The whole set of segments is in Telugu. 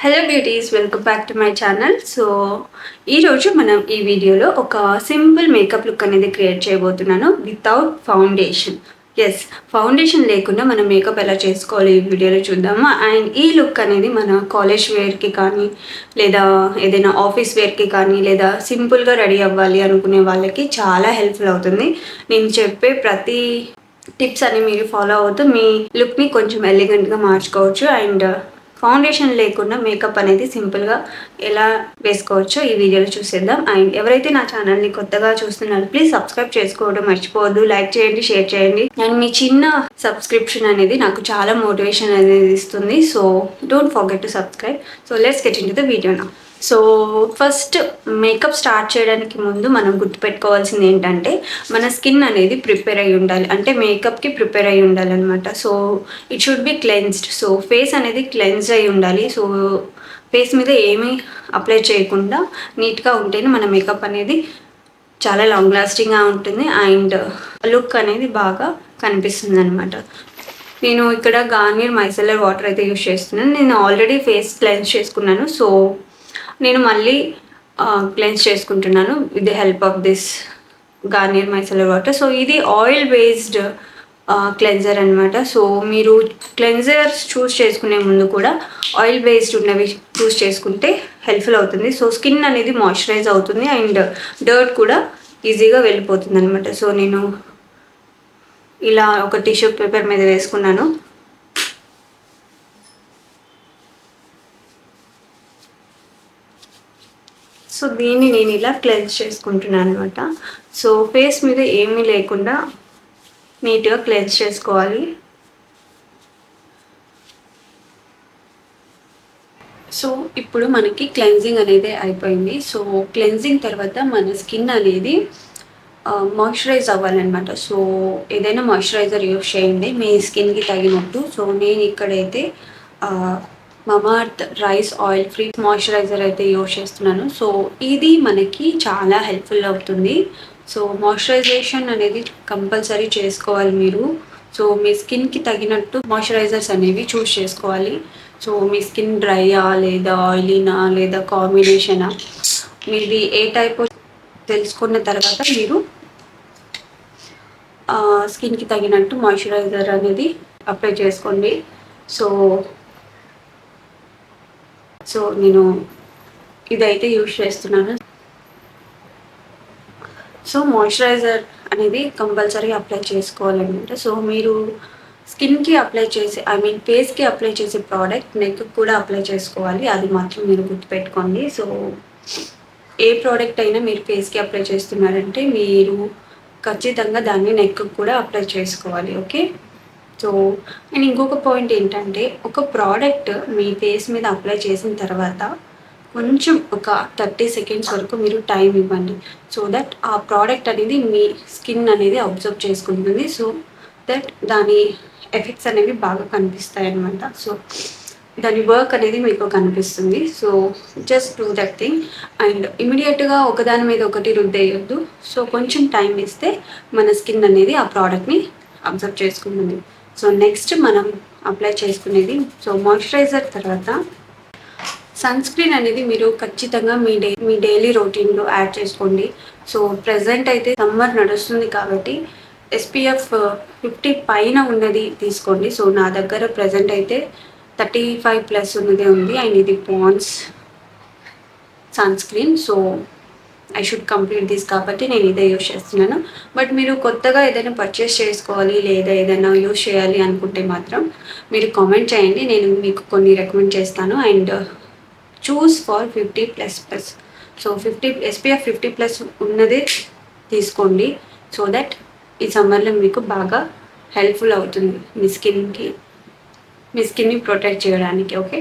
Hello beauties, welcome back to my channel. So ఈరోజు మనం ఈ వీడియోలో ఒక సింపుల్ మేకప్ లుక్ అనేది క్రియేట్ చేయబోతున్నాను వితౌట్ ఫౌండేషన్. ఎస్, ఫౌండేషన్ లేకుండా మనం మేకప్ ఎలా చేసుకోవాలి ఈ వీడియోలో చూద్దాము. అండ్ ఈ లుక్ అనేది మన కాలేజ్ వేర్కి కానీ, లేదా ఏదైనా ఆఫీస్ వేర్కి కానీ, లేదా సింపుల్గా రెడీ అవ్వాలి అనుకునే వాళ్ళకి చాలా హెల్ప్ఫుల్ అవుతుంది. నేను చెప్పే ప్రతి టిప్స్ అని మీరు ఫాలో అవుతూ మీ లుక్ని కొంచెం ఎలిగెంట్గా మార్చుకోవచ్చు. అండ్ ఫౌండేషన్ లేకుండా మేకప్ అనేది సింపుల్గా ఎలా వేసుకోవచ్చో ఈ వీడియోలో చూసేద్దాం. అండ్ ఎవరైతే నా ఛానల్ని కొత్తగా చూస్తున్నారో ప్లీజ్ సబ్స్క్రైబ్ చేసుకోవడం మర్చిపోవద్దు. లైక్ చేయండి, షేర్ చేయండి. అండ్ మీ చిన్న సబ్స్క్రిప్షన్ అనేది నాకు చాలా మోటివేషన్ అనేది ఇస్తుంది. So don't forget to subscribe. So let's get in to the video now. So first makeup start చేయడానికి ముందు మనం గుర్తుపెట్టుకోవాల్సింది ఏంటంటే మన స్కిన్ అనేది ప్రిపేర్ అయి ఉండాలి. అంటే మేకప్కి ప్రిపేర్ అయి ఉండాలన్నమాట. So it should be cleansed. So face అనేది క్లెన్స్ అయి ఉండాలి. సో ఫేస్ మీద ఏమీ అప్లై చేయకుండా నీట్గా ఉంటేనే మన మేకప్ అనేది చాలా లాంగ్ లాస్టింగ్గా ఉంటుంది. అండ్ లుక్ అనేది బాగా కనిపిస్తుంది అనమాట. నేను ఇక్కడ గార్నియర్ మైసెలర్ వాటర్ అయితే యూస్ చేస్తున్నాను. నేను ఆల్రెడీ ఫేస్ క్లెన్స్ చేసుకున్నాను. సో నేను మళ్ళీ క్లెన్స్ చేసుకుంటున్నాను with the help of this Garnier micellar water. So ఇది ఆయిల్ బేస్డ్ క్లెన్జర్ అనమాట. సో మీరు క్లెన్జర్స్ చూస్ చేసుకునే ముందు కూడా ఆయిల్ బేస్డ్ ఉన్నవి చూస్ చేసుకుంటే హెల్ప్ఫుల్ అవుతుంది. సో స్కిన్ అనేది మాయిశ్చరైజ్ అవుతుంది అండ్ డర్ట్ కూడా ఈజీగా వెళ్ళిపోతుంది అనమాట. సో నేను ఇలా ఒక టిష్యూ పేపర్ మీద వేసుకున్నాను. సో దీన్ని నేను ఇలా క్లెన్స్ చేసుకుంటున్నాను అనమాట. సో ఫేస్ మీద ఏమీ లేకుండా నీట్గా క్లెన్స్ చేసుకోవాలి. సో ఇప్పుడు మనకి క్లెన్జింగ్ అనేది అయిపోయింది. సో క్లెన్జింగ్ తర్వాత మన స్కిన్ అనేది మాయిశ్చరైజ్ అవ్వాలన్నమాట. సో ఏదైనా మాయిశ్చరైజర్ యూస్ చేయండి మీ స్కిన్కి తగినట్టు. సో నేను ఇక్కడైతే మమాఅర్త్ రైస్ ఆయిల్ ఫ్రీ మాయిశ్చరైజర్ అయితే యూస్ చేస్తున్నాను. సో ఇది మనకి చాలా హెల్ప్ఫుల్ అవుతుంది. సో మాయిశ్చరైజేషన్ అనేది కంపల్సరీ చేసుకోవాలి మీరు. సో మీ స్కిన్కి తగినట్టు మాయిశ్చరైజర్స్ అనేవి చూస్ చేసుకోవాలి. సో మీ స్కిన్ డ్రైయా లేదా ఆయిలీనా లేదా కాంబినేషనా, మీది ఏ టైప్ తెలుసుకున్న తర్వాత మీరు స్కిన్కి తగినట్టు మాయిశ్చరైజర్ అనేది అప్లై చేసుకోండి. సో నేను ఇదైతే యూజ్ చేస్తున్నాను. సో మాయిశ్చరైజర్ అనేది కంపల్సరీ అప్లై చేసుకోవాలన్నమాట. సో మీరు స్కిన్కి అప్లై చేసే ఫేస్కి అప్లై చేసే ప్రోడక్ట్ నెక్ కూడా అప్లై చేసుకోవాలి. అది మాత్రం మీరు గుర్తుపెట్టుకోండి. సో ఏ ప్రోడక్ట్ అయినా మీరు ఫేస్కి అప్లై చేస్తున్నారంటే మీరు ఖచ్చితంగా దాన్ని నెక్ కూడా అప్లై చేసుకోవాలి. ఓకే. సో అండ్ ఇంకొక పాయింట్ ఏంటంటే ఒక ప్రోడక్ట్ మీ ఫేస్ మీద అప్లై చేసిన తర్వాత కొంచెం ఒక 30 సెకండ్స్ వరకు మీరు టైం ఇవ్వండి. సో దట్ ఆ ప్రోడక్ట్ అనేది మీ స్కిన్ అనేది అబ్జర్వ్ చేసుకుంటుంది. సో దట్ దాని ఎఫెక్ట్స్ అనేవి బాగా కనిపిస్తాయి అన్నమాట. సో దాని వర్క్ అనేది మీకు కనిపిస్తుంది. So just do that thing. And ఇమీడియట్గా ఒకదాని మీద ఒకటి రుద్దేయొద్దు. సో కొంచెం టైం ఇస్తే మన స్కిన్ అనేది ఆ ప్రోడక్ట్ని అబ్జర్వ్ చేసుకుంటుంది. సో నెక్స్ట్ మనం అప్లై చేసుకునేది సో మాయిశ్చరైజర్ తర్వాత సన్ స్క్రీన్ అనేది మీరు ఖచ్చితంగా మీ డైలీ రొటీన్లో యాడ్ చేసుకోండి. సో ప్రజెంట్ అయితే సమ్మర్ నడుస్తుంది కాబట్టి SPF 50 పైన ఉన్నది తీసుకోండి. సో నా దగ్గర ప్రజెంట్ అయితే 35+ ఉన్నదే ఉంది. అండ్ ఇది Pond's sunscreen. So I should complete this కాబట్టి నేను ఇదే యూస్ చేస్తున్నాను. బట్ మీరు కొత్తగా ఏదైనా పర్చేస్ చేసుకోవాలి లేదా ఏదైనా యూస్ చేయాలి అనుకుంటే మాత్రం మీరు కామెంట్ చేయండి, నేను మీకు కొన్ని రికమెండ్ చేస్తాను. And choose for 50++. So SPF 50+ ఉన్నదే తీసుకోండి. సో దట్ ఈ సమ్మర్లో మీకు బాగా హెల్ప్ఫుల్ అవుతుంది మీ స్కిన్ని ప్రొటెక్ట్ చేయడానికి. ఓకే.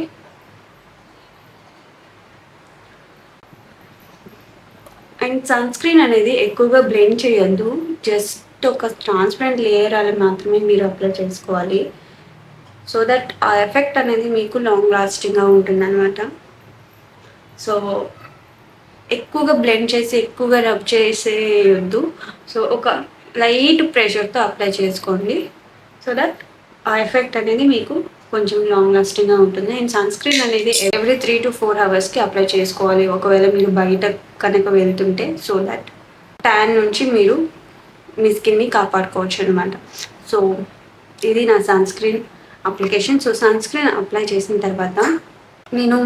అండ్ సన్ స్క్రీన్ అనేది ఎక్కువగా బ్లెండ్ చేయొద్దు. జస్ట్ ఒక ట్రాన్స్పరెంట్ లేయర్ అలా మాత్రమే మీరు అప్లై చేసుకోవాలి. సో దట్ ఆ ఎఫెక్ట్ అనేది మీకు లాంగ్ లాస్టింగ్గా ఉంటుందన్నమాట. సో ఎక్కువగా బ్లెండ్ చేసి ఎక్కువగా రబ్ చేసేయొద్దు. సో ఒక లైట్ ప్రెషర్తో అప్లై చేసుకోండి. సో దట్ ఆ ఎఫెక్ట్ అనేది మీకు కొంచెం లాంగ్ లాస్టింగ్గా ఉంటుంది. అండ్ సన్ స్క్రీన్ అనేది ఎవ్రీ 3 to 4 అవర్స్కి అప్లై చేసుకోవాలి ఒకవేళ మీరు బయట కనుక వెళ్తుంటే, సో దట్ ట్యాన్ నుంచి మీరు మీ స్కిన్ని కాపాడుకోవచ్చు అనమాట. సో ఇది నా sunscreen application. So sunscreen apply చేసిన తర్వాత నేను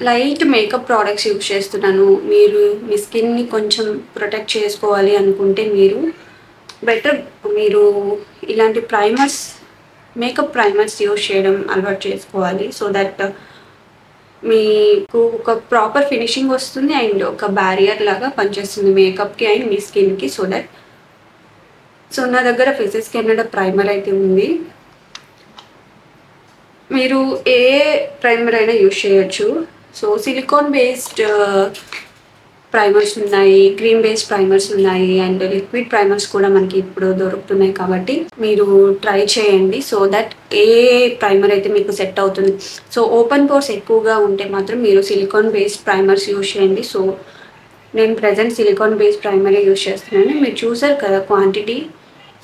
లైట్ మేకప్ ప్రోడక్ట్స్ యూజ్ చేస్తున్నాను. మీరు మీ స్కిన్ని కొంచెం ప్రొటెక్ట్ చేసుకోవాలి అనుకుంటే మీరు ఇలాంటి ప్రైమర్స్, మేకప్ ప్రైమర్స్ యూజ్ చేయడం అలవాటు చేసుకోవాలి. సో దట్ మీకు ఒక ప్రాపర్ ఫినిషింగ్ వస్తుంది అండ్ ఒక బ్యారియర్ లాగా పనిచేస్తుంది మేకప్కి అండ్ మీ స్కిన్కి. సో నా దగ్గర ఫేసెస్ కెనడా ప్రైమర్ అయితే ఉంది. మీరు ఏ ప్రైమర్ అయినా యూజ్ చేయొచ్చు. సో సిలికాన్ బేస్డ్ ప్రైమర్స్ ఉన్నాయి, క్రీమ్ బేస్డ్ ప్రైమర్స్ ఉన్నాయి అండ్ లిక్విడ్ ప్రైమర్స్ కూడా మనకి ఇప్పుడు దొరుకుతున్నాయి. కాబట్టి మీరు ట్రై చేయండి సో దట్ ఏ ప్రైమర్ అయితే మీకు సెట్ అవుతుంది. సో ఓపెన్ పోర్స్ ఎక్కువగా ఉంటే మాత్రం మీరు సిలికాన్ బేస్డ్ ప్రైమర్స్ యూజ్ చేయండి. సో నేను ప్రజెంట్ సిలికాన్ బేస్డ్ ప్రైమరే యూజ్ చేస్తున్నాను. మీరు చూసారు కదా క్వాంటిటీ.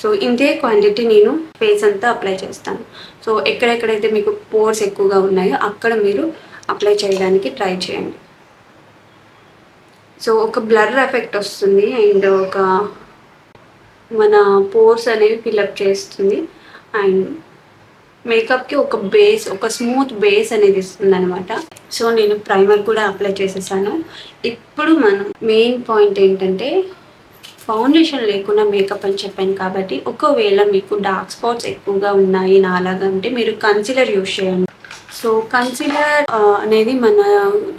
సో ఇంతే క్వాంటిటీ నేను ఫేస్ అంతా అప్లై చేస్తాను. సో ఎక్కడెక్కడైతే మీకు పోర్స్ ఎక్కువగా ఉన్నాయో అక్కడ మీరు అప్లై చేయడానికి ట్రై చేయండి. సో ఒక బ్లర్ ఎఫెక్ట్ వస్తుంది అండ్ ఒక మన పోర్స్ అనేవి ఫిల్అప్ చేస్తుంది అండ్ మేకప్కి ఒక స్మూత్ బేస్ అనేది ఇస్తుంది అనమాట. సో నేను ప్రైమర్ కూడా అప్లై చేసేసాను. ఇప్పుడు మనం మెయిన్ పాయింట్ ఏంటంటే ఫౌండేషన్ లేకుండా మేకప్ అని చెప్పాను కాబట్టి ఒకవేళ మీకు డార్క్ స్పాట్స్ ఎక్కువగా ఉన్నాయి నాలాగంటే మీరు కన్సీలర్ యూజ్ చేయండి. సో కన్సీలర్ అనేది మన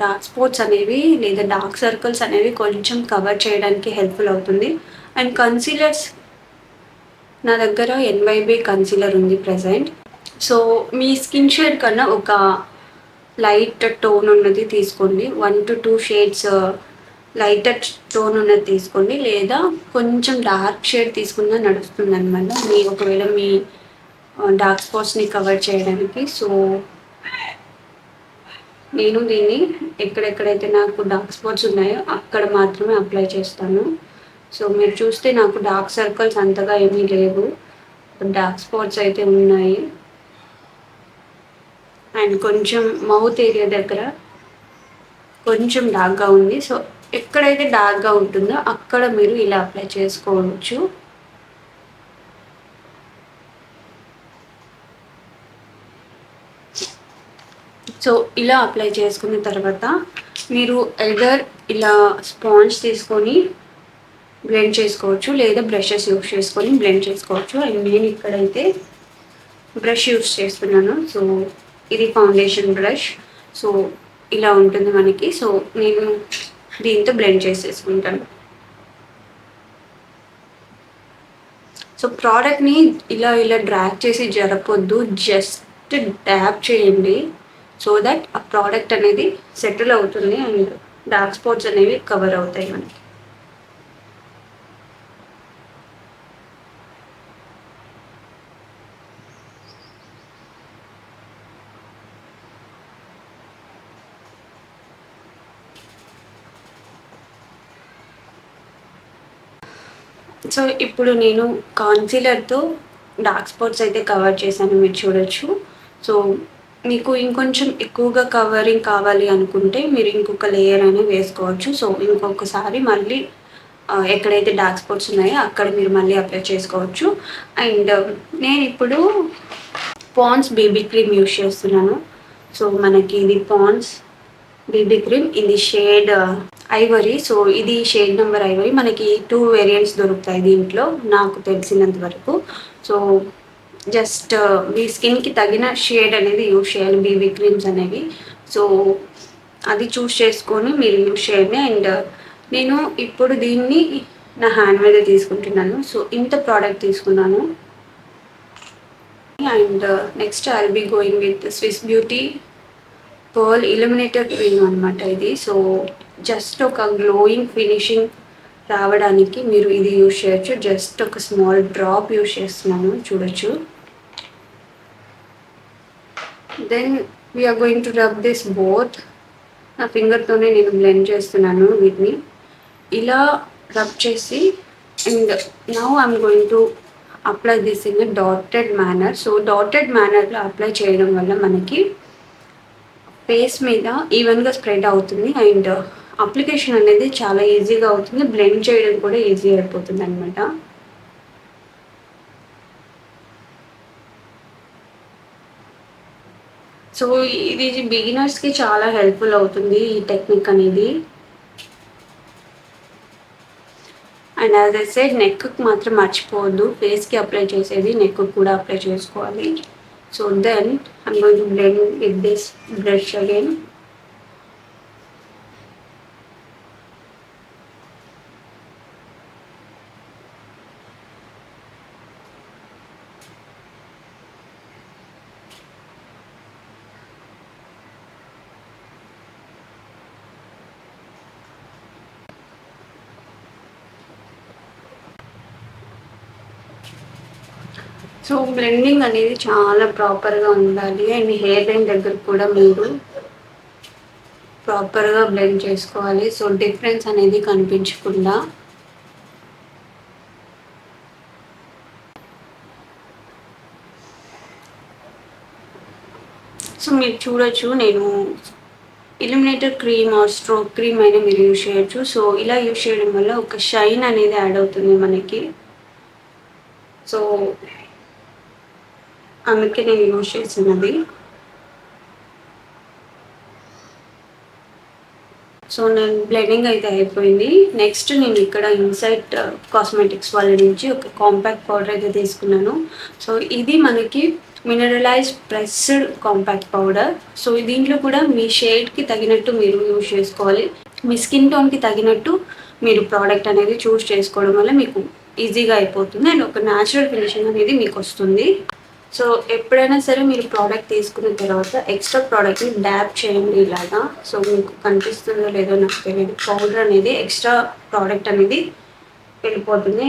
డార్క్ స్పాట్స్ అనేవి లేదా డార్క్ సర్కిల్స్ అనేవి కొంచెం కవర్ చేయడానికి హెల్ప్ఫుల్ అవుతుంది. అండ్ కన్సీలర్స్ నా దగ్గర NYB కన్సీలర్ ఉంది ప్రజెంట్. సో మీ స్కిన్ షేడ్ కన్నా ఒక లైట్ టోన్ ఉన్నది తీసుకోండి. 1 to 2 షేడ్స్ లైటర్ టోన్ ఉన్నది తీసుకోండి లేదా కొంచెం డార్క్ షేడ్ తీసుకున్నా నడుస్తుంది అనమాట ఒకవేళ మీ డార్క్ స్పాట్స్ని కవర్ చేయడానికి. సో నేను దీన్ని ఎక్కడెక్కడైతే నాకు డార్క్ స్పాట్స్ ఉన్నాయో అక్కడ మాత్రమే అప్లై చేస్తాను. సో మీరు చూస్తే నాకు డార్క్ సర్కిల్స్ అంతగా ఏమీ లేవు, డార్క్ స్పాట్స్ అయితే ఉన్నాయి అండ్ కొంచెం మౌత్ ఏరియా దగ్గర కొంచెం డార్క్గా ఉంది. సో ఎక్కడైతే డార్క్గా ఉంటుందో అక్కడ మీరు ఇలా అప్లై చేసుకోవచ్చు. సో ఇలా అప్లై చేసుకున్న తర్వాత మీరు ఎదర్ ఇలా స్పాంజ్ తీసుకొని బ్లెండ్ చేసుకోవచ్చు లేదా బ్రషెస్ యూస్ చేసుకొని బ్లెండ్ చేసుకోవచ్చు. అండ్ నేను ఇక్కడైతే బ్రష్ యూస్ చేస్తున్నాను. సో ఇది ఫౌండేషన్ బ్రష్. సో ఇలా ఉంటుంది మనకి. సో నేను దీంతో బ్లెండ్ చేసేసుకుంటాను. సో ప్రోడక్ట్ని ఇలా డ్రాగ్ చేసి జరపొద్దు, జస్ట్ డ్యాప్ చేయండి సో దట్ ఆ ప్రోడక్ట్ అనేది సెటిల్ అవుతుంది అండ్ డార్క్ స్పాట్స్ అనేవి కవర్ అవుతాయి మనకి. సో ఇప్పుడు నేను కాన్సీలర్తో డార్క్ స్పాట్స్ అయితే కవర్ చేశాను, మీరు చూడొచ్చు. సో మీకు ఇంకొంచెం ఎక్కువగా కవరింగ్ కావాలి అనుకుంటే మీరు ఇంకొక లేయర్ అయినా వేసుకోవచ్చు. సో ఇంకొకసారి మళ్ళీ ఎక్కడైతే డార్క్ స్పాట్స్ ఉన్నాయో అక్కడ మీరు మళ్ళీ అప్లై చేసుకోవచ్చు. అండ్ నేను ఇప్పుడు పాండ్స్ బేబీ క్రీమ్ యూస్ చేస్తున్నాను. సో మనకి ఇది పాండ్స్ బేబీ క్రీమ్, ఇది షేడ్ ఐవరీ. సో ఇది షేడ్ నెంబర్ ఐవరీ. మనకి 2 వేరియంట్స్ దొరుకుతాయి దీంట్లో నాకు తెలిసినంత వరకు. సో జస్ట్ మీ స్కిన్కి తగిన షేడ్ అనేది యూజ్ చేయాలి బేబీ క్రీమ్స్ అనేవి. సో అది చూస్ చేసుకొని మీరు యూజ్ చేయండి. అండ్ నేను ఇప్పుడు దీన్ని నా హ్యాండ్ మీద తీసుకుంటున్నాను. సో ఇంత ప్రోడక్ట్ తీసుకున్నాను. And next I'll be going with Swiss Beauty pearl illuminator cream అనమాట ఇది. సో జస్ట్ ఒక గ్లోయింగ్ ఫినిషింగ్ రావడానికి మీరు ఇది యూజ్ చేయొచ్చు. జస్ట్ ఒక స్మాల్ డ్రాప్ యూజ్ చేస్తున్నాను, చూడొచ్చు. Then we're going to rub this both. నా ఫింగర్తోనే నేను బ్లెండ్ చేస్తున్నాను వీటిని ఇలా రబ్ చేసి. And now I'm going to apply this in dotted manner. So dotted మేనర్లో అప్లై చేయడం వల్ల మనకి ఫేస్ మీద ఈవెన్గా స్ప్రెడ్ అవుతుంది అండ్ అప్లికేషన్ అనేది చాలా ఈజీగా అవుతుంది. బ్లెండ్ చేయడం కూడా ఈజీ అయిపోతుంది అనమాట. సో ఇది బిగినర్స్కి చాలా హెల్ప్ఫుల్ అవుతుంది ఈ టెక్నిక్ అనేది. అండ్ యాజ్ ఐ సెడ్ నెక్కి మాత్రం మర్చిపోవద్దు, ఫేస్కి అప్లై చేసేది నెక్కి కూడా అప్లై చేసుకోవాలి. So then I'm going to blend with this brush again. So blending అనేది చాలా ప్రాపర్గా ఉండాలి అండ్ హెయిర్ లైన్ దగ్గర కూడా మీరు ప్రాపర్గా బ్లెండ్ చేసుకోవాలి. సో డిఫరెన్స్ అనేది కనిపించకుండా. సో మీరు చూడొచ్చు, నేను illuminator cream or strobe cream అయినా మీరు యూజ్ చేయొచ్చు. సో ఇలా యూజ్ చేయడం వల్ల ఒక షైన్ అనేది యాడ్ అవుతుంది మనకి. సో అందుకే నేను యూజ్ చేసినది. సో నేను బ్లెండింగ్ అయితే అయిపోయింది. నెక్స్ట్ నేను ఇక్కడ ఇన్సైట్ కాస్మెటిక్స్ వాళ్ళ నుంచి ఒక కాంపాక్ట్ పౌడర్ అయితే తీసుకున్నాను. సో ఇది మనకి mineralise pressed compact powder. So దీంట్లో కూడా మీ షేడ్కి తగినట్టు మీరు యూజ్ చేసుకోవాలి. మీ స్కిన్ టోన్కి తగినట్టు మీరు ప్రోడక్ట్ అనేది చూస్ చేసుకోవడం వల్ల మీకు ఈజీగా అయిపోతుంది అండ్ ఒక న్యాచురల్ ఫినిషింగ్ అనేది మీకు వస్తుంది. సో ఎప్పుడైనా సరే మీరు ప్రోడక్ట్ తీసుకున్న తర్వాత ఎక్స్ట్రా ప్రోడక్ట్ని డ్యాప్ చేయండి ఇలాగా. సో మీకు కనిపిస్తుందో లేదో నాకు తెలియదు, పౌడర్ అనేది ఎక్స్ట్రా ప్రోడక్ట్ అనేది వెళ్ళిపోతుంది.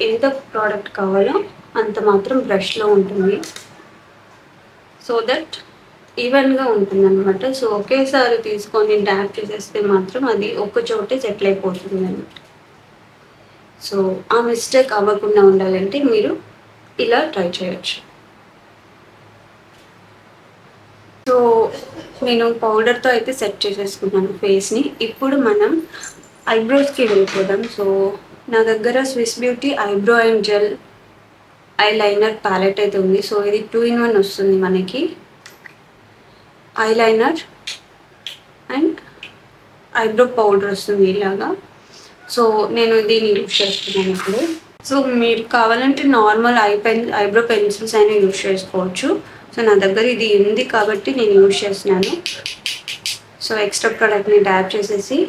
ఎంత ప్రోడక్ట్ కావాలో అంత మాత్రం బ్రష్లో ఉంటుంది. సో దట్ ఈవెన్గా ఉంటుంది అనమాట. సో ఒకేసారి తీసుకొని డ్యాప్ చేసేస్తే మాత్రం అది ఒక చోటే సెటిల్ అయిపోతుంది అనమాట. సో ఆ మిస్టేక్ అవ్వకుండా ఉండాలంటే మీరు ఇలా ట్రై చేయొచ్చు. సో నేను పౌడర్తో అయితే సెట్ చేసేసుకున్నాను ఫేస్ని. ఇప్పుడు మనం ఐబ్రోస్కి వెళ్ళిపోదాం. సో నా దగ్గర Swiss Beauty eyebrow and gel eyeliner palette అయితే ఉంది. సో ఇది 2-in-1 వస్తుంది మనకి. Eyeliner and eyebrow powder వస్తుంది ఇలాగా. సో నేను దీన్ని యూజ్ చేస్తున్నాను ఇప్పుడు. సో మీరు కావాలంటే నార్మల్ ఐబ్రో పెన్సిల్స్ అయినా యూజ్ చేసుకోవచ్చు. సో నా దగ్గర ఇది ఉంది కాబట్టి నేను యూజ్ చేస్తున్నాను. సో ఎక్స్ట్రా ప్రోడక్ట్ని డ్యాప్ చేసేసి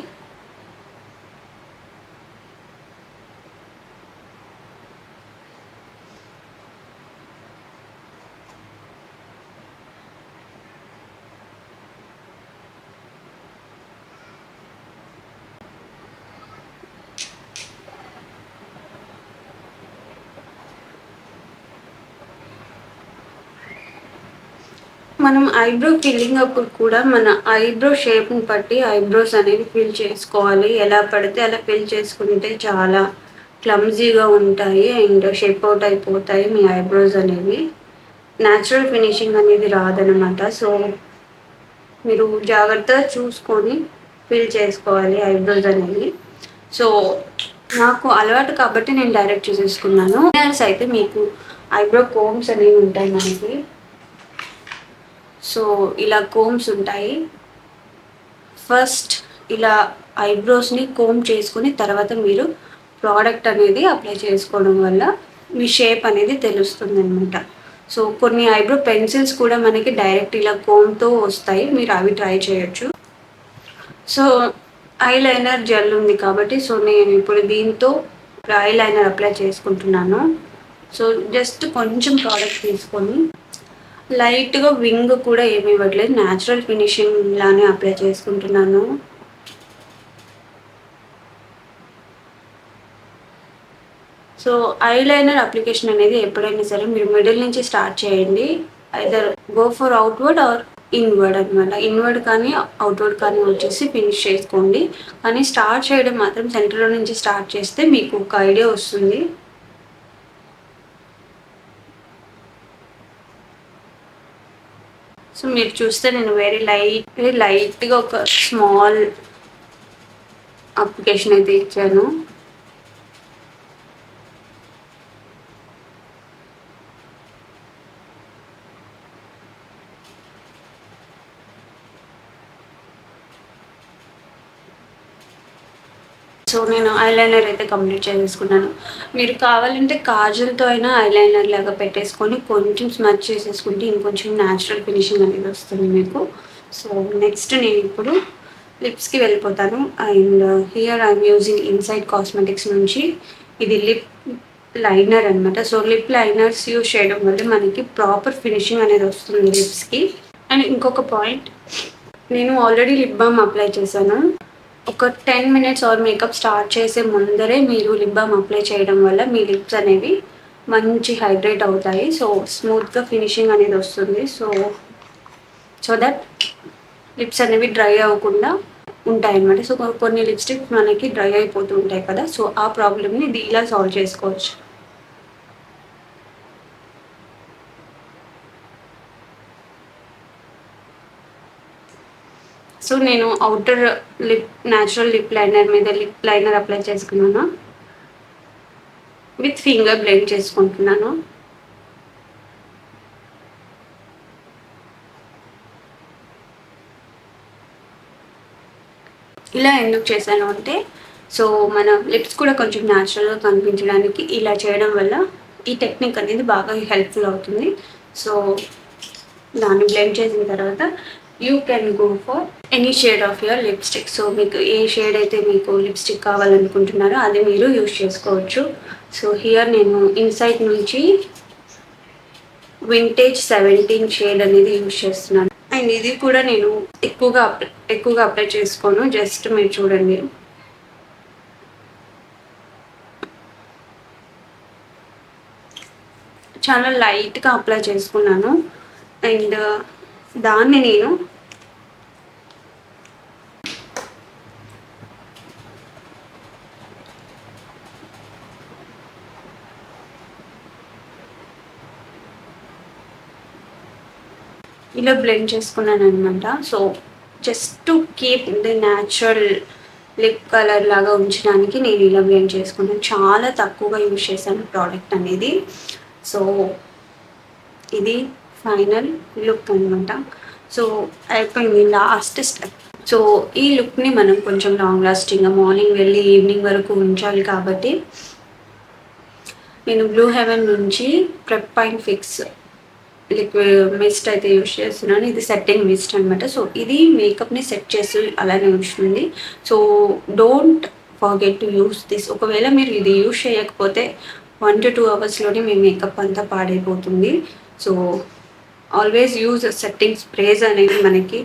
మనం ఐబ్రో ఫిల్లింగ్ అప్పుడు కూడా మన ఐబ్రో షేప్ని బట్టి ఐబ్రోస్ అనేది ఫిల్ చేసుకోవాలి. ఎలా పడితే అలా ఫిల్ చేసుకుంటే చాలా క్లమ్జీగా ఉంటాయి అండ్ షేప్ అవుట్ అయిపోతాయి మీ ఐబ్రోస్ అనేవి. న్యాచురల్ ఫినిషింగ్ అనేది రాదనమాట. సో మీరు జాగ్రత్తగా చూసుకొని ఫిల్ చేసుకోవాలి ఐబ్రోస్ అనేవి. సో నాకు అలవాటు కాబట్టి నేను డైరెక్ట్ చేసేసుకున్నాను. అయితే మీకు ఐబ్రో కోమ్స్ అనేవి ఉంటాయి మనకి. సో ఇలా కోమ్స్ ఉంటాయి. ఫస్ట్ ఇలా ఐబ్రోస్ని కోమ్ చేసుకుని తర్వాత మీరు ప్రోడక్ట్ అనేది అప్లై చేసుకోవడం వల్ల మీ షేప్ అనేది తెలుస్తుంది అనమాట. సో కొన్ని ఐబ్రో పెన్సిల్స్ కూడా మనకి డైరెక్ట్ ఇలా కోమ్తో వస్తాయి, మీరు అవి ట్రై చేయొచ్చు. సో ఐ లైనర్ జెల్ ఉంది కాబట్టి సో నేను ఇప్పుడు దీంతో ఐ లైనర్ అప్లై చేసుకుంటున్నాను. సో జస్ట్ కొంచెం ప్రోడక్ట్ తీసుకొని లైట్గా వింగ్ కూడా ఏమి ఇవ్వట్లేదు, న్యాచురల్ ఫినిషింగ్ లానే అప్లై చేసుకుంటున్నాను. సో ఐలైనర్ అప్లికేషన్ అనేది ఎప్పుడైనా సరే మీరు మిడిల్ నుంచి స్టార్ట్ చేయండి. Either go for outward or inward అనమాట. ఇన్వర్డ్ కానీ అవుట్వర్డ్ కానీ వచ్చేసి ఫినిష్ చేసుకోండి. కానీ స్టార్ట్ చేయడం మాత్రం సెంటర్లో నుంచి స్టార్ట్ చేస్తే మీకు ఒక ఐడియా వస్తుంది. సో మీరు చూస్తే నేను వెరీ లైట్గా ఒక స్మాల్ అప్లికేషన్ అయితే ఇచ్చాను. సో నేను ఐలైనర్ అయితే కంప్లీట్ చేసేసుకున్నాను. మీరు కావాలంటే కాజల్తో అయినా ఐలైనర్ లాగా పెట్టేసుకొని కొంచెం స్మచ్ చేసేసుకుంటే ఇంకొంచెం న్యాచురల్ ఫినిషింగ్ అనేది వస్తుంది మీకు. సో నెక్స్ట్ నేను ఇప్పుడు లిప్స్కి వెళ్ళిపోతాను. And here I'm using inside cosmetics నుంచి ఇది లిప్ లైనర్ అనమాట. సో లిప్ లైనర్స్ యూజ్ చేయడం వల్ల మనకి ప్రాపర్ ఫినిషింగ్ అనేది వస్తుంది లిప్స్కి. అండ్ ఇంకొక పాయింట్, నేను ఆల్రెడీ లిప్ బామ్ అప్లై చేశాను. ఒక 10 మినిట్స్ ఆర్ మేకప్ స్టార్ట్ చేసే ముందరే మీరు లిప్ బామ్ అప్లై చేయడం వల్ల మీ లిప్స్ అనేవి మంచి హైడ్రేట్ అవుతాయి. సో స్మూత్గా ఫినిషింగ్ అనేది వస్తుంది. సో దట్ లిప్స్ అనేవి డ్రై అవ్వకుండా ఉంటాయి అన్నమాట. సో కొన్ని లిప్స్టిక్ మనకి డ్రై అయిపోతూ ఉంటాయి కదా, సో ఆ ప్రాబ్లమ్ని ఇది ఇలా సాల్వ్ చేసుకోవచ్చు. సో నేను అవుటర్ న్యాచురల్ లిప్ లైనర్ మీద లిప్ లైనర్ అప్లై చేసుకున్నాను. విత్ ఫింగర్ బ్లెండ్ చేసుకుంటున్నాను. ఇలా ఎందుకు చేశాను అంటే, సో మన లిప్స్ కూడా కొంచెం న్యాచురల్గా కనిపించడానికి ఇలా చేయడం వల్ల ఈ టెక్నిక్ అనేది బాగా హెల్ప్ఫుల్ అవుతుంది. సో దాన్ని బ్లెండ్ చేసిన తర్వాత you can go for any shade of your lipstick. So మీకు ఏ షేడ్ అయితే మీకు లిప్స్టిక్ కావాలనుకుంటున్నారో అది మీరు యూజ్ చేసుకోవచ్చు. సో హియర్ నేను ఇన్సైడ్ నుంచి వింటేజ్ 17 షేడ్ అనేది యూజ్ చేస్తున్నాను. అండ్ ఇది కూడా నేను ఎక్కువగా అప్లై చేసుకోను. జస్ట్ మీరు చూడండి, చాలా లైట్గా అప్లై చేసుకున్నాను. అండ్ దాన్ని నేను ఇలా బ్లెండ్ చేసుకున్నాను అనమాట. So just to keep the natural lip colour లాగా ఉంచడానికి నేను ఇలా బ్లెండ్ చేసుకున్నాను. చాలా తక్కువగా యూజ్ చేశాను ప్రోడక్ట్ అనేది. సో ఇది ఫైనల్ లుక్ అనమాట. సో అయిపోయింది లాస్ట్ స్టెప్. సో ఈ లుక్ని మనం కొంచెం లాంగ్ లాస్టింగ్గా మార్నింగ్ వెళ్ళి ఈవినింగ్ వరకు ఉంచాలి కాబట్టి నేను బ్లూ హెవెన్ నుంచి prep and fix liquid mist అయితే యూజ్ చేస్తున్నాను. ఇది సెట్టింగ్ మిస్ట్ అనమాట. సో ఇది మేకప్ని సెట్ చేసి అలానే ఉంచుతుంది. So don't forget to use this. ఒకవేళ మీరు ఇది యూజ్ చేయకపోతే 1 to 2 అవర్స్లోనే మీ మేకప్ అంతా పాడైపోతుంది. So always use setting sprays అనేవి మనకి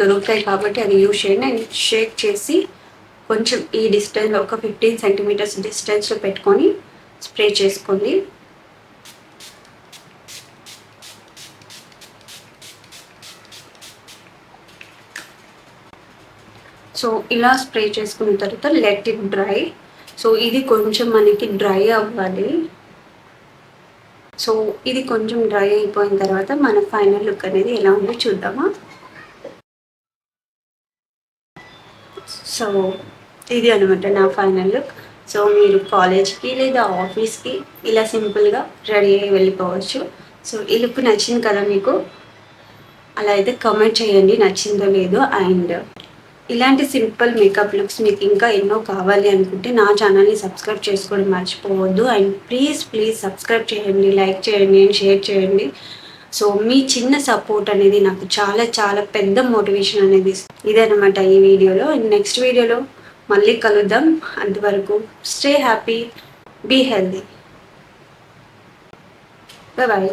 దొరుకుతాయి కాబట్టి అది యూజ్ చేయండి. అండ్ షేక్ చేసి కొంచెం ఈ డిస్టెన్స్లో ఒక 15 సెంటీమీటర్స్ డిస్టెన్స్లో పెట్టుకొని స్ప్రే చేసుకోండి. సో ఇలా స్ప్రే చేసుకున్న తర్వాత లెట్ ఇట్ డ్రై. సో ఇది కొంచెం మనకి డ్రై అవ్వాలి. సో ఇది కొంచెం డ్రై అయిపోయిన తర్వాత మన ఫైనల్ లుక్ అనేది ఎలా ఉందో చూద్దామా. సో ఇది అనమాట నా ఫైనల్ లుక్. సో మీరు కాలేజ్కి లేదా ఆఫీస్కి ఇలా సింపుల్గా రెడీ అయ్యి వెళ్ళిపోవచ్చు. సో ఈ లుక్ నచ్చింది కదా మీకు? అలా అయితే కామెంట్ చేయండి నచ్చిందో లేదో. అండ్ ఇలాంటి సింపుల్ మేకప్ లుక్స్ మీకు ఇంకా ఎన్నో కావాలి అనుకుంటే నా ఛానల్ని సబ్స్క్రైబ్ చేసుకోవడం మర్చిపోవద్దు. అండ్ ప్లీజ్ సబ్స్క్రైబ్ చేయండి, లైక్ చేయండి అండ్ షేర్ చేయండి. సో మీ చిన్న సపోర్ట్ అనేది నాకు చాలా చాలా పెద్ద మోటివేషన్ అనేది ఇదనమాట ఈ వీడియోలో. అండ్ నెక్స్ట్ వీడియోలో మళ్ళీ కలుద్దాం. అంతవరకు stay happy, be healthy, bye.